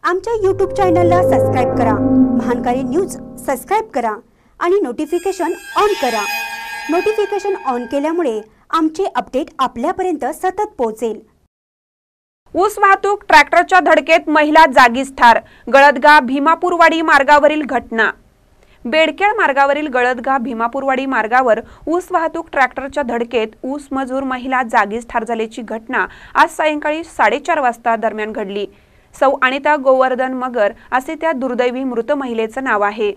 आमच्या YouTube चॅनलला subscribe करा। महानकारी न्यूज सबस्क्राइब करा आणि नोटिफिकेशन ऑन करा। नोटिफिकेशन ऑन केल्यामुळे आमचे अपडेट आपल्यापर्यंत सतत पोहोचेल। ऊस वाहतूक ट्रॅक्टरच्या धडकेत महिला जागीच ठार। गळदगा भीमापूरवाडी मार्गावरील घटना। बेडकेळ मार्गावरील गळदगा भीमापूरवाडी मार्गावर ऊस वाहतूक ट्रॅक्टरच्या धडकेत ऊस मजूर महिला जागीच ठार झाल्याची घटना आज सायंकाळी 4:30 वाजता दरम्यान घडली। सौ अनिता गोवर्धन मगर असे त्या दुर्दैवी मृत महिलेचे नाव आहे।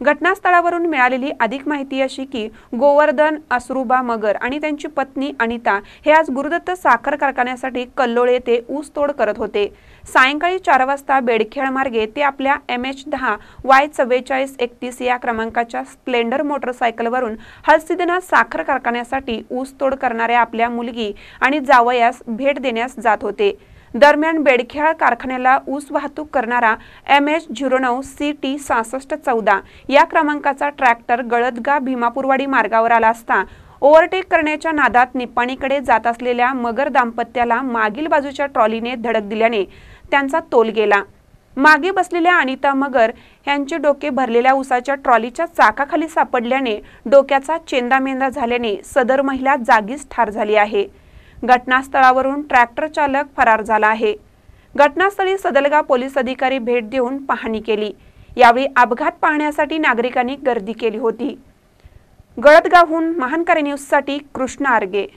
घटनास्थळावरून मिळालेली अधिक माहिती अशी की गोवर्धन असरुबा मगर आणि त्यांची पत्नी अनिता हे आज गुरुदत्त साखर कारखान्यासाठी कल्लोळ येथे ऊस तोड करत होते। सायंकाळी 4 वाजता बेडखेळ मार्गे ते आपल्या MH10Y4431 या क्रमांकाच्या स्प्लेंडर मोटरसायकलवरून हलसिद्धनाथ साखर कारखान्यासाठी ऊस तोड करणाऱ्या आपल्या मुलगी आणि जावयास भेट देण्यास जात होते। दरम्यान बेडखेळ कारखान्याला ऊस वाहतूक करणारा MH09CT6614 या क्रमांकाचा ट्रॅक्टर गळदगा भीमापूरवाडी मार्गावर आला असता ओव्हरटेक करण्याच्या नादात निप्पाणीकडे जात असलेल्या मगर दाम्पत्याला मागील बाजूच्या ट्रॉलीने धडक दिल्याने त्यांचा तोल गेला। मागे बसलेल्या अनिता मगर यांचे डोके भरलेल्या ऊसाच्या ट्रॉलीच्या चाकाखाली सापडल्याने डोक्याचा चेंदामेंदा झाल्याने सदर महिला जागीच ठार झाली आहे। घटनास्थळावरून ट्रॅक्टर चालक फरार झाला आहे। घटनास्थळी सदलगा पोलीस अधिकारी भेट देऊन पाहणी केली। यावेळी अपघात पाहण्यासाठी नागरिकांनी गर्दी केली होती। गळदगावहून महानकारी न्यूजसाठी कृष्णा आर्गे।